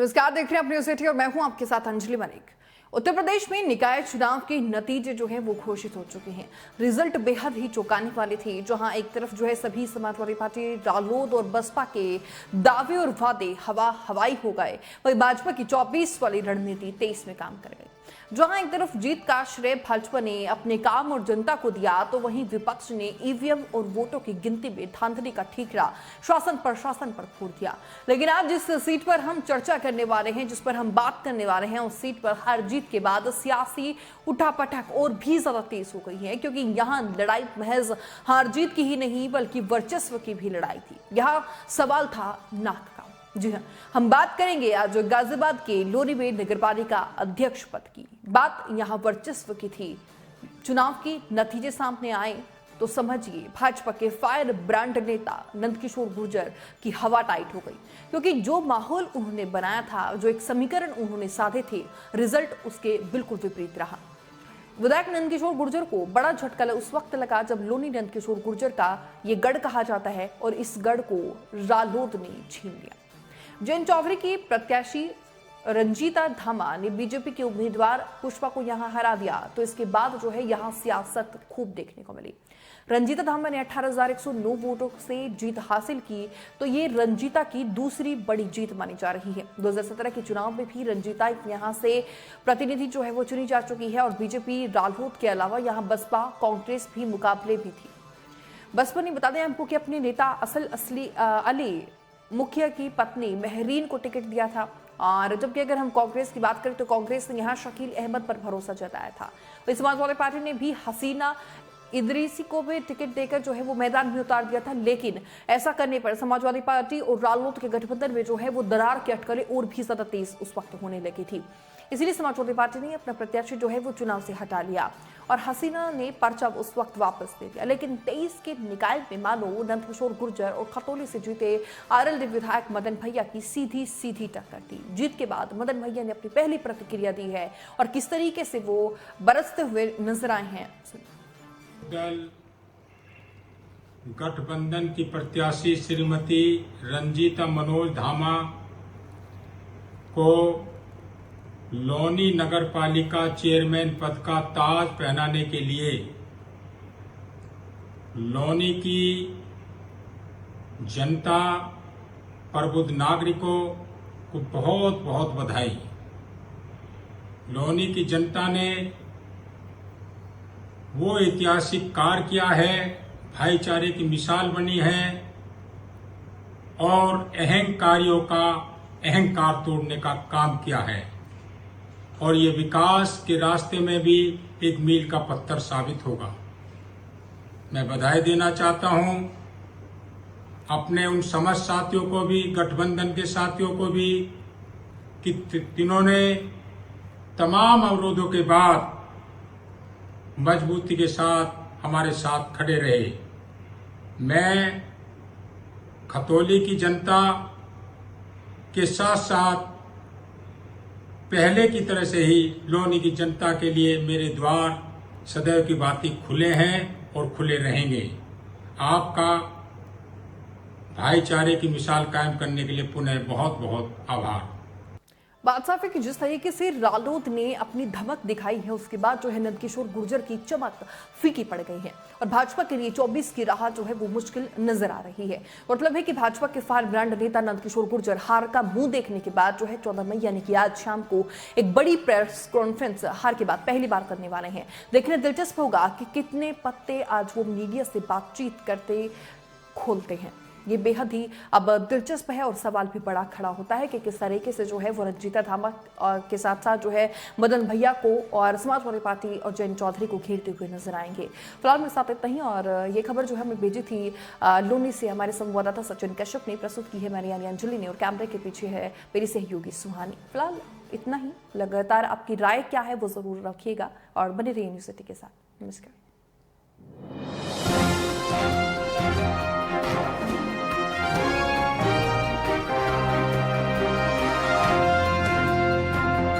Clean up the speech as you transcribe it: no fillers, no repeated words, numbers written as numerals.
नमस्कार, देख रहे हैं अपनी न्यूज़ सिटी और मैं हूं आपके साथ अंजलि मलिक। उत्तर प्रदेश में निकाय चुनाव के नतीजे जो है वो घोषित हो चुके हैं। रिजल्ट बेहद ही चौंकाने वाले थे, जहां एक तरफ जो है सभी समाजवादी पार्टी, रालोद और बसपा के दावे और वादे हवाई हो गए, वही भाजपा की 24 वाली रणनीति 23 में काम कर गई। जहां एक तरफ जीत का श्रेय भाजपा ने अपने काम और जनता को दिया, तो वहीं विपक्ष ने ईवीएम और वोटों की गिनती में धांधली का ठीकरा शासन प्रशासन पर फोड़ दिया। लेकिन आज जिस सीट पर हम चर्चा करने वाले हैं, जिस पर हम बात करने वाले हैं, उस सीट पर हार जीत के बाद सियासी उठापटक और भी ज्यादा तेज हो गई है, क्योंकि यहाँ लड़ाई महज हार जीत की ही नहीं बल्कि वर्चस्व की भी लड़ाई थी। यहाँ सवाल था नाक का। जी हाँ, हम बात करेंगे आज गाजियाबाद के लोनी में नगरपालिका अध्यक्ष पद की। बात यहाँ वर्चस्व की थी। चुनाव की नतीजे सामने आए तो समझिए भाजपा के फायर ब्रांड नेता नंदकिशोर गुर्जर की हवा टाइट हो गई, क्योंकि जो माहौल उन्होंने बनाया था, जो एक समीकरण उन्होंने साधे थे, रिजल्ट उसके बिल्कुल विपरीत रहा। विधायक नंदकिशोर गुर्जर को बड़ा झटका उस वक्त लगा जब लोनी नंदकिशोर गुर्जर का ये गढ़ कहा जाता है और इस गढ़ को रालोद ने छीन लिया। जैन चौधरी की प्रत्याशी रंजीता धामा ने बीजेपी के उम्मीदवार पुष्पा को यहां हरा दिया, तो इसके बाद जो है यहां सियासत खूब देखने को मिली। रंजीता धामा ने 18,109 वोटों से जीत हासिल की, तो ये रंजीता की दूसरी बड़ी जीत मानी जा रही है। 2017 के चुनाव में भी रंजीता यहां से प्रतिनिधि जो है वो चुनी जा चुकी है और बीजेपी, रालोद के अलावा यहां बसपा, कांग्रेस भी मुकाबले भी थी। बसपा ने बता दें आपको कि अपने नेता अली मुखिया की पत्नी महरीन को टिकट दिया था, और जबकि अगर हम कांग्रेस की बात करें तो कांग्रेस ने यहां शकील अहमद पर भरोसा जताया था। वही समाजवादी पार्टी ने भी हसीना इदरीसी को भी टिकट देकर जो है वो मैदान में उतार दिया था, लेकिन ऐसा करने पर समाजवादी पार्टी और रालोद के गठबंधन में जो है वो दरार की अटकलें और भी ज्यादा तेज उस वक्त होने लगी थी। इसीलिए समाजवादी पार्टी ने अपना प्रत्याशी जो है वो चुनाव से हटा लिया और हसीना ने पर्चा उस वक्त वापस ले लिया। लेकिन 23 के निकाय में मानो नंदकिशोर गुर्जर और खतौली से जीते आरएलडी विधायक मदन भैया की सीधी टक्कर थी। जीत के बाद मदन भैया ने अपनी पहली प्रतिक्रिया दी है और किस तरीके से वो बरसते हुए नजर आए हैं। गठबंधन की प्रत्याशी श्रीमती रंजीता मनोज धामा को लोनी नगर पालिका चेयरमैन पद का ताज पहनाने के लिए लोनी की जनता, प्रबुद्ध नागरिकों को बहुत बहुत बधाई। लोनी की जनता ने वो ऐतिहासिक कार्य किया है, भाईचारे की मिसाल बनी है और अहंकारियों का अहंकार तोड़ने का काम किया है, और ये विकास के रास्ते में भी एक मील का पत्थर साबित होगा। मैं बधाई देना चाहता हूं अपने उन समस्त साथियों को भी, गठबंधन के साथियों को भी, कि जिन्होंने तमाम अवरोधों के बाद मजबूती के साथ हमारे साथ खड़े रहे। मैं खतौली की जनता के साथ साथ पहले की तरह से ही लोनी की जनता के लिए मेरे द्वार सदैव की भांति खुले हैं और खुले रहेंगे। आपका भाईचारे की मिसाल कायम करने के लिए पुनः बहुत बहुत आभार। बात साफ है कि जिस तरीके से रालोद ने अपनी धमक दिखाई है, उसके बाद जो है नंदकिशोर गुर्जर की चमक फीकी पड़ गई है और भाजपा के लिए 24 की राह जो है वो मुश्किल नजर आ रही है। मतलब है कि भाजपा के फायर ब्रांड नेता नंदकिशोर गुर्जर हार का मुंह देखने के बाद जो है 14 मई यानी कि आज शाम को एक बड़ी प्रेस कॉन्फ्रेंस हार के बाद पहली बार करने वाले हैं। देखने दिलचस्प होगा कि कितने पत्ते आज वो मीडिया से बातचीत करते खोलते हैं। ये बेहद ही अब दिलचस्प है और सवाल भी बड़ा खड़ा होता है कि किस तरीके से जो है वो रंजीता धामा के साथ साथ जो है मदन भैया को और समाजवादी पार्टी और जैन चौधरी को घेरते हुए नजर आएंगे। फिलहाल मेरे साथ इतना ही, और ये खबर जो है हमें भेजी थी लोनी से हमारे संवाददाता सचिन कश्यप ने, प्रस्तुत की है मैंने यानी अंजलि ने, और कैमरे के पीछे है मेरी सहयोगी सुहानी। फिलहाल इतना ही। लगातार आपकी राय क्या है वो जरूर रखिएगा और बने रहिए न्यूज़ सिटी के साथ। नमस्कार।